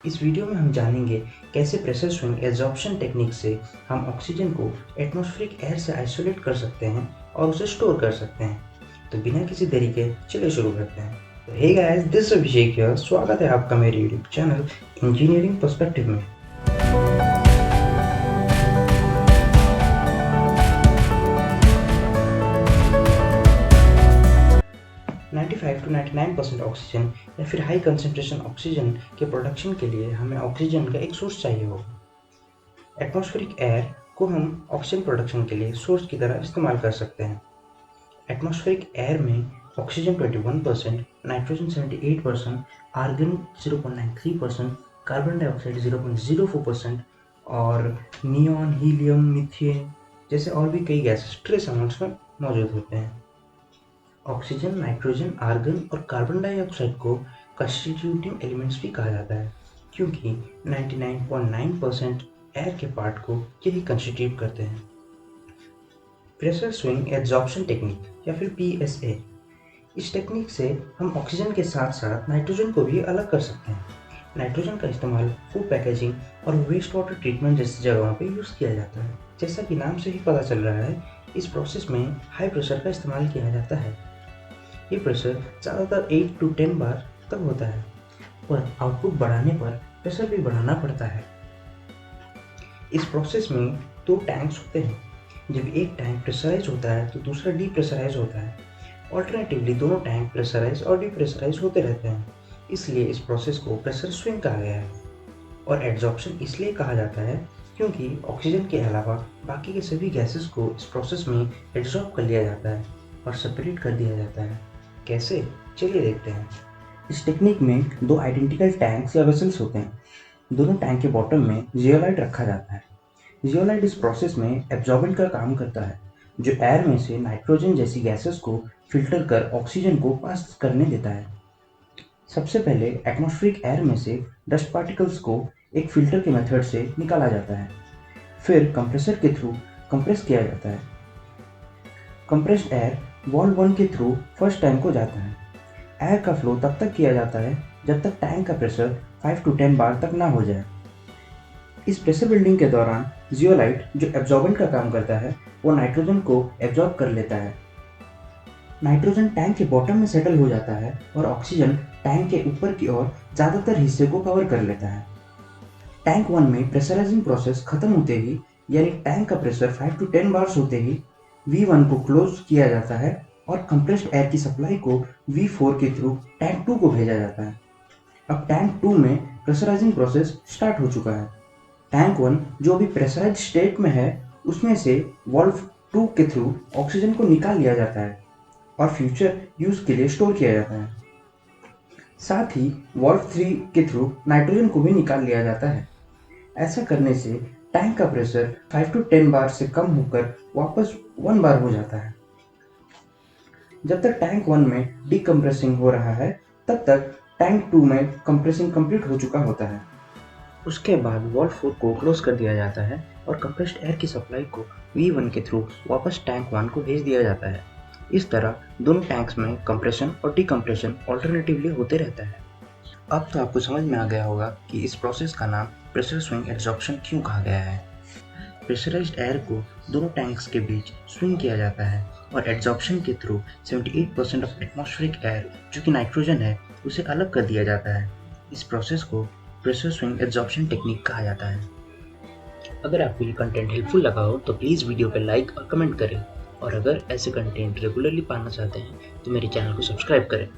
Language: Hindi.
इस वीडियो में हम जानेंगे कैसे प्रेशर स्विंग एब्जॉर्प्शन टेक्निक से हम ऑक्सीजन को एटमॉस्फेरिक एयर से आइसोलेट कर सकते हैं और उसे स्टोर कर सकते हैं। तो बिना किसी देरी के चलिए शुरू करते हैं। तो hey guys, this Abhishek here. स्वागत है आपका मेरे यूट्यूब चैनल इंजीनियरिंग पर्सपेक्टिव में। फाइव टू 99% ऑक्सीजन या फिर हाई कंसंट्रेशन ऑक्सीजन के प्रोडक्शन के लिए हमें ऑक्सीजन का एक सोर्स चाहिए होगा। एटमॉस्फेरिक एयर को हम ऑक्सीजन प्रोडक्शन के लिए सोर्स की तरह इस्तेमाल कर सकते हैं। एटमॉस्फेरिक एयर में oxygen 21%, nitrogen 78%, argon 0.93%, carbon dioxide 0.04% और नियॉन, हीलियम, मीथेन जैसे और भी कई गैसेस ट्रेस अमाउंट्स में मौजूद होते हैं। ऑक्सीजन, नाइट्रोजन, आर्गन और कार्बन डाइऑक्साइड को कंस्टिट्यूटिंग एलिमेंट्स भी कहा जाता है, क्योंकि 99.9% एयर के पार्ट को यही कंस्टिट्यूट करते हैं। प्रेशर स्विंग एब्जॉर्प्शन टेक्निक या फिर PSA, इस टेक्निक से हम ऑक्सीजन के साथ साथ नाइट्रोजन को भी अलग कर सकते हैं। नाइट्रोजन का इस्तेमाल फूड पैकेजिंग और वेस्ट वाटर ट्रीटमेंट जैसी जगहों पर यूज़ किया जाता है। जैसा कि नाम से ही पता चल रहा है, इस प्रोसेस में हाई प्रेशर का इस्तेमाल किया जाता है। ये प्रेशर ज़्यादातर 8 to 10 बार तक होता है, पर आउटपुट बढ़ाने पर प्रेशर भी बढ़ाना पड़ता है। इस प्रोसेस में 2 टैंक्स होते हैं। जब एक टैंक प्रेशराइज होता है तो दूसरा डीप्रेशराइज होता है। ऑल्टरनेटिवली दोनों टैंक प्रेशराइज और डीप्रेशराइज होते रहते हैं, इसलिए इस प्रोसेस को प्रेशर स्विंग कहा गया है। और एड्जॉर्प्शन इसलिए कहा जाता है क्योंकि ऑक्सीजन के अलावा बाकी के सभी गैसेस को इस प्रोसेस में एब्जॉर्ब कर लिया जाता है और सेपरेट कर दिया जाता है। कैसे? चलिए देखते हैं। इस टेक्निक में 2 आइडेंटिकल टैंक्स या वेसल्स होते हैं। दोनों टैंक के बॉटम में जियोलाइट रखा जाता है। जियोलाइट इस प्रोसेस में एब्जॉर्बेंट का काम करता है, जो एयर में से नाइट्रोजन जैसी गैसेस को फिल्टर कर ऑक्सीजन को पास करने देता है। सबसे पहले एटमॉस्फेरिक एयर में से डस्ट पार्टिकल्स को एक फिल्टर के मेथड से निकाला जाता है, फिर कंप्रेसर के थ्रू कंप्रेस किया जाता है। कंप्रेस्ड एयर वॉल्व 1 के थ्रू फर्स्ट टैंक को जाता है। एयर का फ्लो तब तक किया जाता है जब तक टैंक का प्रेशर 5 to 10 बार तक ना हो जाए। इस प्रेशर बिल्डिंग के दौरान जियोलाइट, जो एब्जॉर्बेंट का काम करता है, वो नाइट्रोजन को एब्जॉर्ब कर लेता है। नाइट्रोजन टैंक के बॉटम में सेटल हो जाता है और ऑक्सीजन टैंक के ऊपर की ओर ज़्यादातर हिस्से को कवर कर लेता है। टैंक 1 में प्रेशराइजिंग प्रोसेस खत्म होते ही, यानी टैंक का प्रेशर 5 to 10 बार्स होते ही, V1 को क्लोज किया जाता है और कंप्रेस्ड एयर की सप्लाई को V4 के थ्रू टैंक 2 को भेजा जाता है। अब टैंक 2 में प्रेशराइजिंग प्रोसेस स्टार्ट हो चुका है। टैंक 1 जो अभी प्रेशराइज स्टेट में है, उसमें से वाल्व 2 के थ्रू ऑक्सीजन को निकाल लिया जाता है और फ्यूचर यूज के लिए स्टोर किया जाता है। साथ ही वाल्व 3 के थ्रू नाइट्रोजन को भी निकाल लिया जाता है। ऐसा करने से टैंक का प्रेशर 5 to 10 बार से कम होकर वापस 1 बार हो जाता है। जब तक टैंक 1 में डीकम्प्रेसिंग हो रहा है, तब तक टैंक 2 में कंप्रेसिंग कंप्लीट हो चुका होता है। उसके बाद वाल्व 4 को क्लोज कर दिया जाता है और कंप्रेस्ड एयर की सप्लाई को V1 के थ्रू वापस टैंक 1 को भेज दिया जाता है। इस तरह दोनों टैंक्स में कंप्रेशन और डीकम्प्रेशन ऑल्टरनेटिवली होते रहता है। अब तो आपको समझ में आ गया होगा कि इस प्रोसेस का नाम प्रेशर स्विंग एब्जॉर्प्शन क्यों कहा गया है। प्रेशराइज्ड एयर को दोनों टैंक्स के बीच स्विंग किया जाता है और एब्जॉर्प्शन के थ्रू 78% ऑफ एटमॉस्फेरिक एयर, जो कि नाइट्रोजन है, उसे अलग कर दिया जाता है। इस प्रोसेस को प्रेशर स्विंग एब्जॉर्प्शन टेक्निक कहा जाता है। अगर आपको ये कंटेंट हेल्पफुल लगा हो तो प्लीज़ वीडियो पर लाइक और कमेंट करें, और अगर ऐसे कंटेंट रेगुलरली पाना चाहते हैं तो मेरे चैनल को सब्सक्राइब करें।